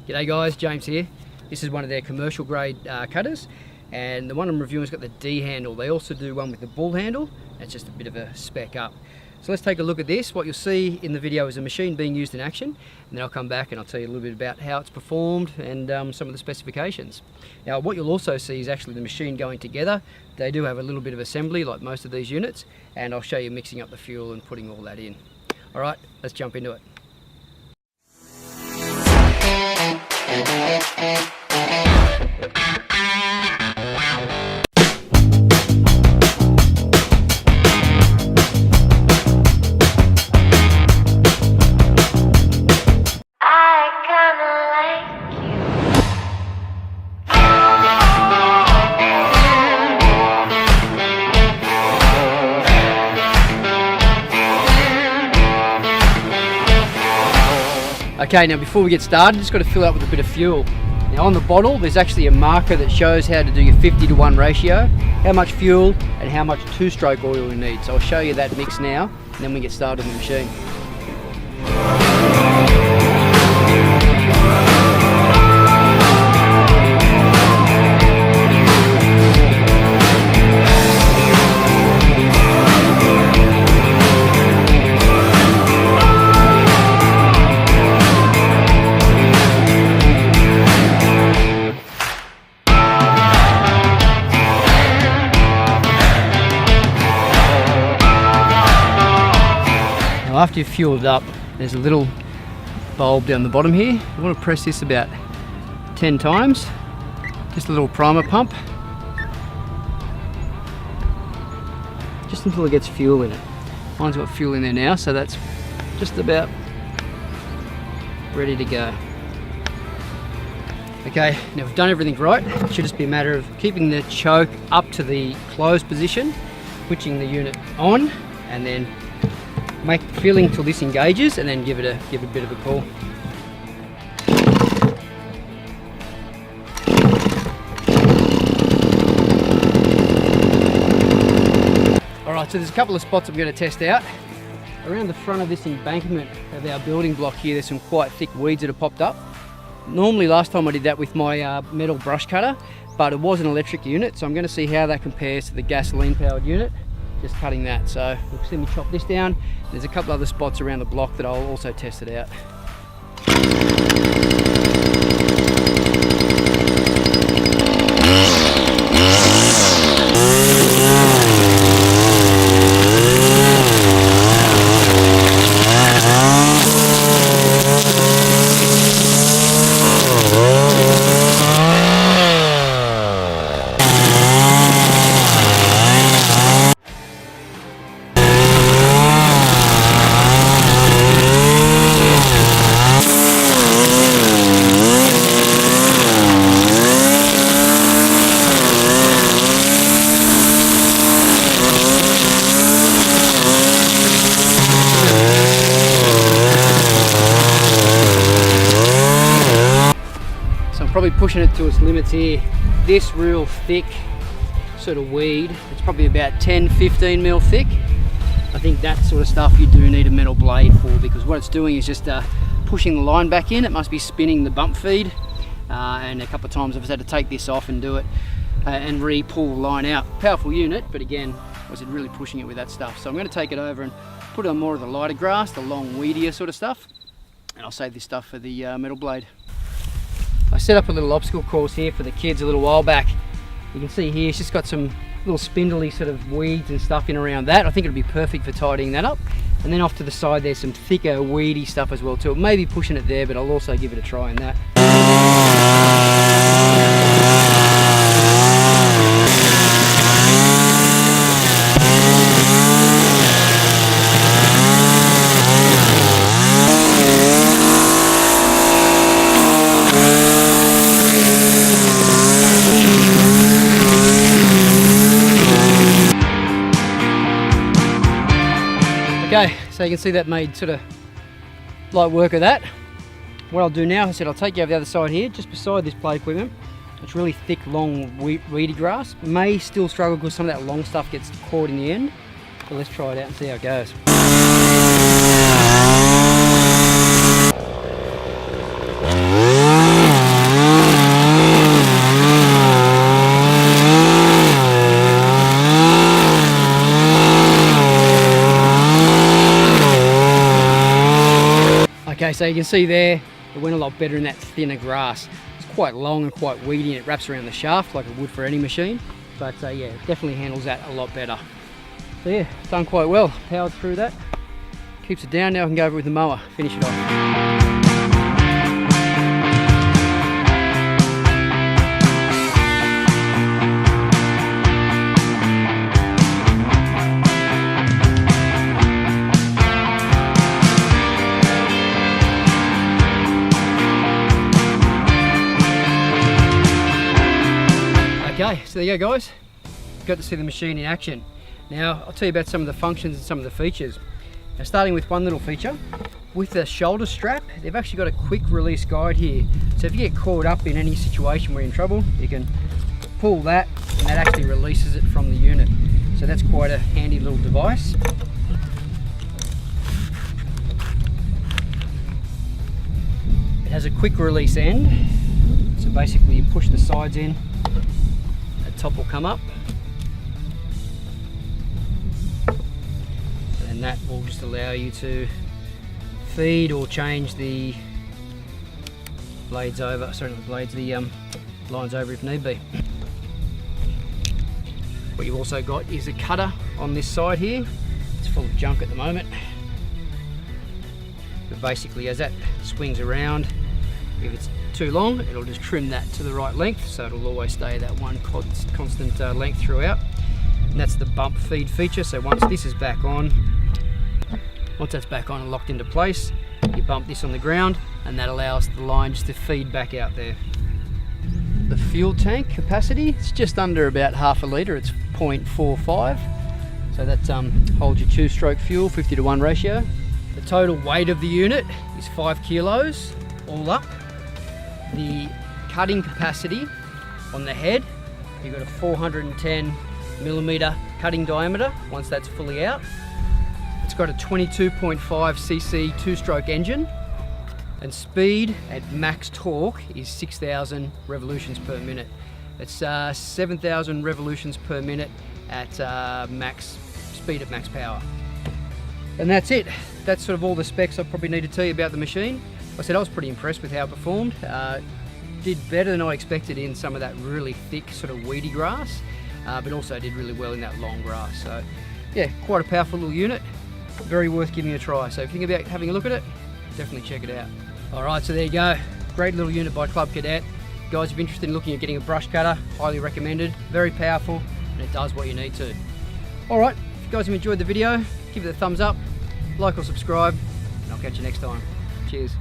G'day guys, James here. This is one of their commercial grade cutters, and the one I'm reviewing has got the D handle. They also do one with the bull handle. It's just a bit of a spec up. So let's take a look at this. What you'll see in the video is a machine being used in action, and then I'll come back and I'll tell you a little bit about how it's performed and some of the specifications. Now what you'll also see is actually the machine going together. They do have a little bit of assembly like most of these units, and I'll show you mixing up the fuel and putting all that in. Alright, let's jump into it. Okay, now before we get started, just got to fill up with a bit of fuel. Now on the bottle, there's actually a marker that shows how to do your 50:1 ratio, how much fuel and how much 2-stroke oil you need. So I'll show you that mix now, and then we get started on the machine. After you've fueled up, there's a little bulb down the bottom here. You want to press this about 10 times. Just a little primer pump. Just until it gets fuel in it. Mine's got fuel in there now, so that's just about ready to go. Okay, now we've done everything right. It should just be a matter of keeping the choke up to the closed position, switching the unit on, and then make filling till this engages, and then give it a bit of a pull. Alright, so there's a couple of spots I'm going to test out. Around the front of this embankment of our building block here, there's some quite thick weeds that have popped up. Normally last time I did that with my metal brush cutter, but it was an electric unit, so I'm going to see how that compares to the gasoline powered unit. Just cutting that, so you'll see me chop this down. There's a couple other spots around the block that I'll also test it out. Probably pushing it to its limits here. This real thick sort of weed, it's probably about 10-15 mil thick. I think that sort of stuff you do need a metal blade for, because what it's doing is just pushing the line back in. It must be spinning the bump feed, and a couple of times I've just had to take this off and do it and re-pull the line out. Powerful unit, but again, was it really pushing it with that stuff. So I'm going to take it over and put on more of the lighter grass, the long weedier sort of stuff, and I'll save this stuff for the metal blade. I set up a little obstacle course here for the kids a little while back. You can see here it's just got some little spindly sort of weeds and stuff in around that. I think it'll be perfect for tidying that up. And then off to the side there's some thicker weedy stuff as well too. It may be pushing it there, but I'll also give it a try in that. Okay, so you can see that made sort of light work of that. What I'll do now, I said I'll take you over the other side here, just beside this play equipment. It's really thick, long, weedy grass. May still struggle because some of that long stuff gets caught in the end. But let's try it out and see how it goes. so you can see there, it went a lot better in that thinner grass. It's quite long and quite weedy, and it wraps around the shaft like it would for any machine. But yeah, it definitely handles that a lot better. So yeah, it's done quite well. Powered through that. Keeps it down. Now I can go over with the mower, finish it off. Okay, so there you go guys, got to see the machine in action. Now I'll tell you about some of the functions and some of the features. Now starting with one little feature, with the shoulder strap, they've actually got a quick release guide here. So if you get caught up in any situation where you're in trouble, you can pull that and that actually releases it from the unit. So that's quite a handy little device. It has a quick release end. So basically you push the sides in, top will come up, and that will just allow you to feed or change the blades over, the lines over if need be. What you've also got is a cutter on this side here. It's full of junk at the moment, but basically as that swings around, if it's too long, it'll just trim that to the right length, so it'll always stay that one constant length throughout. And that's the bump feed feature. So once this is back on, once that's back on and locked into place, you bump this on the ground and that allows the line just to feed back out there. The fuel tank capacity, it's just under about half a litre, it's 0.45, so that holds your 2-stroke fuel, 50:1 ratio. The total weight of the unit is 5 kilos all up. The cutting capacity on the head, you've got a 410mm cutting diameter once that's fully out. It's got a 22.5 cc 2-stroke engine, and speed at max torque is 6,000 revolutions per minute. It's 7,000 revolutions per minute at max speed at max power. And that's it. That's sort of all the specs I probably need to tell you about the machine. I said I was pretty impressed with how it performed. Did better than I expected in some of that really thick sort of weedy grass, but also did really well in that long grass. So yeah, quite a powerful little unit, very worth giving a try. So if you think about having a look at it, definitely check it out. All right, so there you go. Great little unit by Cub Cadet. Guys, if you're interested in looking at getting a brush cutter, highly recommended. Very powerful, and it does what you need to. All right, if you guys have enjoyed the video, give it a thumbs up, like or subscribe, and I'll catch you next time. Cheers.